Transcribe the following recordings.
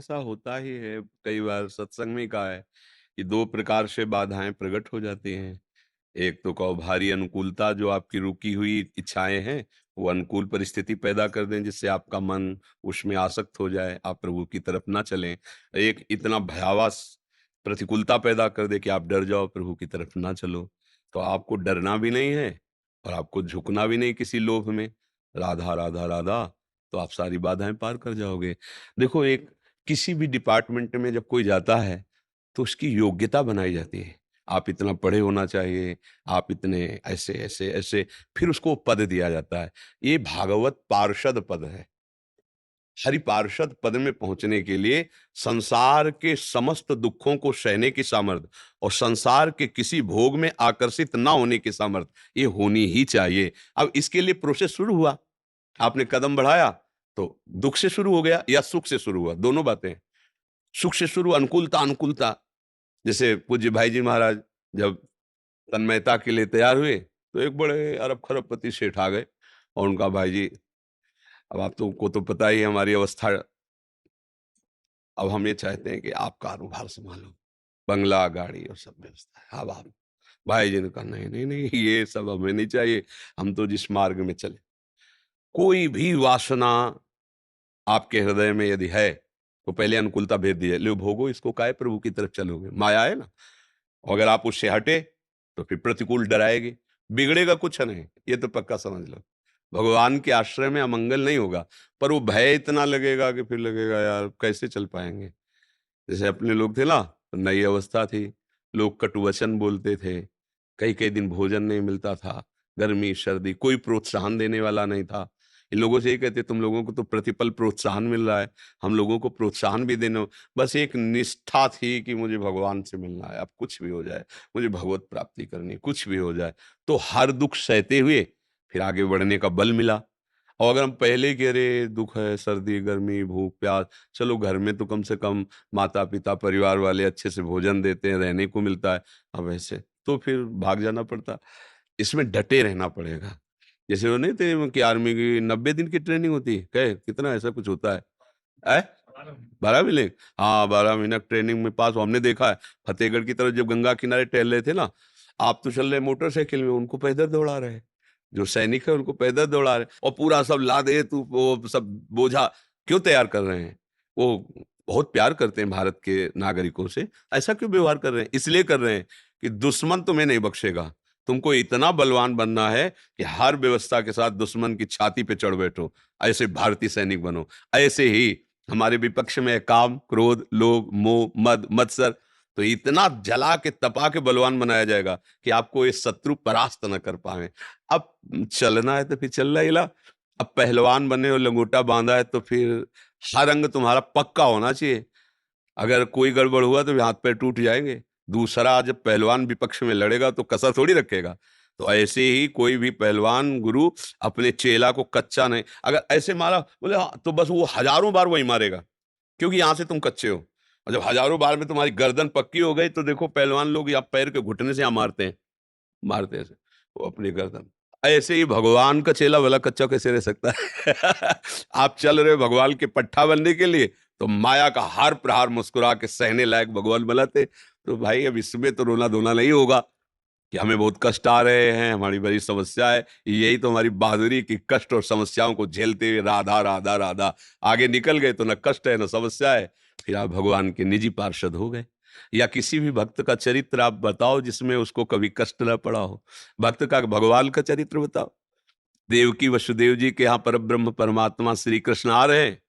ऐसा होता ही है, कई बार सत्संग में कहा है कि 2 प्रकार से बाधाएँ प्रकट हो जाती हैं। एक तो कहो भारी अनुकूलता, जो आपकी रुकी हुई इच्छाएँ हैं, वो अनुकूल परिस्थिति पैदा कर दें जिससे आपका मन उसमें आसक्त हो जाए, आप प्रभु की तरफ ना चलें। एक इतना भयावह प्रतिकूलता पैदा कर दे कि आप डर जाओ, प्रभु की तरफ ना चलो। तो आपको डरना भी नहीं है और आपको झुकना भी नहीं किसी लोभ में। राधा, राधा, राधा, तो आप सारी बाधाएँ पार कर जाओगे। देखो, एक किसी भी डिपार्टमेंट में जब कोई जाता है, तो उसकी योग्यता बनाई जाती है। आप इतना पढ़े होना चाहिए, आप इतने ऐसे, ऐसे, ऐसे, फिर उसको पद दिया जाता है। ये भागवत पार्षद पद है। हरि पार्षद पद में पहुँचने के लिए संसार के समस्त दुखों को सहने की सामर्थ्य और संसार के किसी भोग में आकर्षित ना होने की सामर्थ्य, ये होनी ही चाहिए। अब इसके लिए प्रोसेस शुरू हुआ। आपने कदम बढ़ाया, तो दुःख से शुरू हो गया या सुख से शुरू हुआ, दोनों बातें। सुख से शुरू, अनुकूलता, अनुकूलता। जैसे पूज्य भाई जी महाराज जब तन्मयता के लिए तैयार हुए, तो एक बड़े अरब खरबपति सेठ आ गए और उनका, भाई जी, अब आप तुमको तो पता ही है हमारी अवस्था, अब हम ये चाहते हैं कि आप कारोबार संभालो, बंगला, गाड़ी और सब व्यवस्था है, अब आप। भाई जी ने कहा, नहीं, नहीं, नहीं, ये सब हमें नहीं चाहिए, हम तो जिस मार्ग में चले। कोई भी वासना आपके हृदय में यदि है, तो पहले अनुकूलता भेज दिए, लो भोगो इसको, काहे प्रभु की तरफ चलोगे, माया है ना। और अगर आप उससे हटे, तो फिर प्रतिकूल डराएगी, बिगड़ेगा कुछ नहीं, ये तो पक्का समझ लो। भगवान के आश्रय में अमंगल नहीं होगा, पर वो भय इतना लगेगा कि फिर लगेगा यार कैसे चल पाएंगे। जैसे अपने लोग थे ना, तो नई अवस्था थी, लोग कटुवचन बोलते थे, कई कई दिन भोजन नहीं मिलता था, गर्मी सर्दी, कोई प्रोत्साहन देने वाला नहीं था। इन लोगों से ये कहते, तुम लोगों को तो प्रतिपल प्रोत्साहन मिल रहा है, हम लोगों को प्रोत्साहन भी देना। बस एक निष्ठा थी कि मुझे भगवान से मिलना है, अब कुछ भी हो जाए, मुझे भगवत प्राप्ति करनी, कुछ भी हो जाए। तो हर दुख सहते हुए फिर आगे बढ़ने का बल मिला। और अगर हम पहले ही कह रहे दुख है, सर्दी, गर्मी, भूख, प्यास, चलो घर में तो कम से कम माता-पिता, परिवार वाले अच्छे से भोजन देते हैं, रहने को मिलता है। अब ऐसे तो फिर भाग जाना पड़ता। इसमें डटे रहना पड़ेगा। जैसे वो नहीं थे कि आर्मी की 90 दिन की ट्रेनिंग होती है, क्या कितना ऐसा कुछ होता है? हैं? 12 महीने? हाँ, 12 महीना ट्रेनिंग में पास हो, हमने देखा है। फतेहगढ़ की तरफ जब गंगा किनारे टहल रहे थे ना, आप तो चल रहे मोटरसाइकिल में, उनको पैदल दौड़ा रहे हैं। जो सैनिक है उनको पैदल दौड़ा रहे हैं और पूरा सब लादे तू वो सब बोझा क्यों तैयार कर रहे हैं? वो बहुत प्यार करते हैं भारत के नागरिकों से, ऐसा क्यों व्यवहार कर रहे हैं? इसलिए कर रहे हैं कि दुश्मन तुम्हें नहीं बख्शेगा। तुमको इतना बलवान बनना है कि हर व्यवस्था के साथ दुश्मन की छाती पे चढ़ बैठो, ऐसे भारतीय सैनिक बनो। ऐसे ही हमारे विपक्ष में है काम, क्रोध, लोभ, मोह, मद, मत्सर, तो इतना जला के तपा के बलवान बनाया जाएगा कि आपको ये शत्रु परास्त न कर पाए। अब चलना है तो फिर चलना ही ला। अब पहलवान बने और लंगोटा बांधा है तो फिर हर अंग तुम्हारा पक्का होना चाहिए। अगर कोई गड़बड़ हुआ तो हाथ पैर टूट जाएंगे। दूसरा जब पहलवान विपक्ष में लड़ेगा तो कसर थोड़ी रखेगा। तो ऐसे ही कोई भी पहलवान गुरु अपने चेला को कच्चा नहीं, अगर ऐसे मारा बोले हाँ, तो बस वो हजारों बार वही मारेगा, क्योंकि यहाँ से तुम कच्चे हो। और जब हजारों बार में तुम्हारी गर्दन पक्की हो गई, तो देखो पहलवान लोग या पैर के घुटने से यहाँ मारते हैं, मारते ऐसे, वो अपनी गर्दन। ऐसे ही भगवान का चेला भला कच्चा कैसे रह सकता है? आप चल रहे हो भगवान के पट्टा बनने के लिए, तो माया का हर प्रहार मुस्कुरा के सहने लायक भगवान बनाते। तो भाई अब इसमें तो रोना धोना नहीं होगा कि हमें बहुत कष्ट आ रहे हैं, हमारी बड़ी समस्या है। यही तो हमारी बहादुरी की, कष्ट और समस्याओं को झेलते हुए राधा, राधा, राधा आगे निकल गए, तो न कष्ट है न समस्या है। फिर आप भगवान के निजी पार्षद हो गए। या किसी भी भक्त का चरित्र आप बताओ जिसमें उसको कभी कष्ट न पड़ा हो। भक्त का, भगवान का चरित्र बताओ। देवकी वसुदेव जी के यहाँ पर ब्रह्म परमात्मा श्री कृष्ण आ रहे हैं,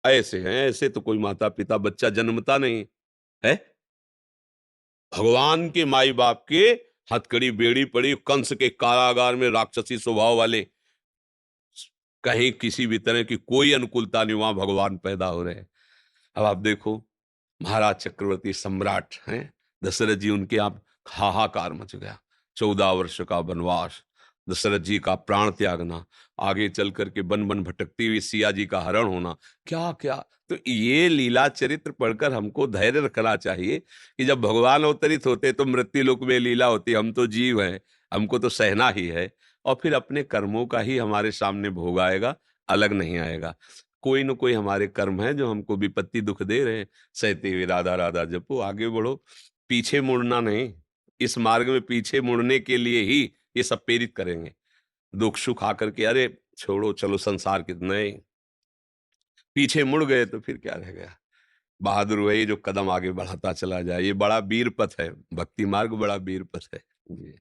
ऐसे हैं, ऐसे तो कोई माता पिता बच्चा जन्मता नहीं है। भगवान के माई बाप के हथकड़ी बेड़ी पड़ी, कंस के कारागार में राक्षसी स्वभाव वाले, कहीं किसी भी तरह की कोई अनुकूलता नहीं, वहां भगवान पैदा हो रहे हैं। अब आप देखो, महाराज चक्रवर्ती सम्राट हैं दशरथ जी, उनके आप हाहाकार मच गया। 14 वर्ष का वनवास, दशरथ जी का प्राण त्यागना, आगे चल करके बन बन भटकती हुई सिया जी का हरण होना, क्या क्या। तो ये लीला चरित्र पढ़कर हमको धैर्य रखना चाहिए कि जब भगवान अवतरित होते तो मृत्यु लोक में लीला होती, हम तो जीव हैं, हमको तो सहना ही है। और फिर अपने कर्मों का ही हमारे सामने भोग आएगा, अलग नहीं आएगा। कोई न कोई हमारे कर्म है जो हमको विपत्ति दुख दे रहे हैं। सहते हुए राधा राधा जपो, आगे बढ़ो, पीछे मुड़ना नहीं। इस मार्ग में पीछे मुड़ने के लिए ही ये सब प्रेरित करेंगे। दुख सुख आकर के अरे छोड़ो, चलो संसार के नहीं, पीछे मुड़ गए तो फिर क्या रह गया। बहादुर वही जो कदम आगे बढ़ाता चला जाए। ये बड़ा वीर पथ है, भक्ति मार्ग बड़ा वीर पथ है। जी।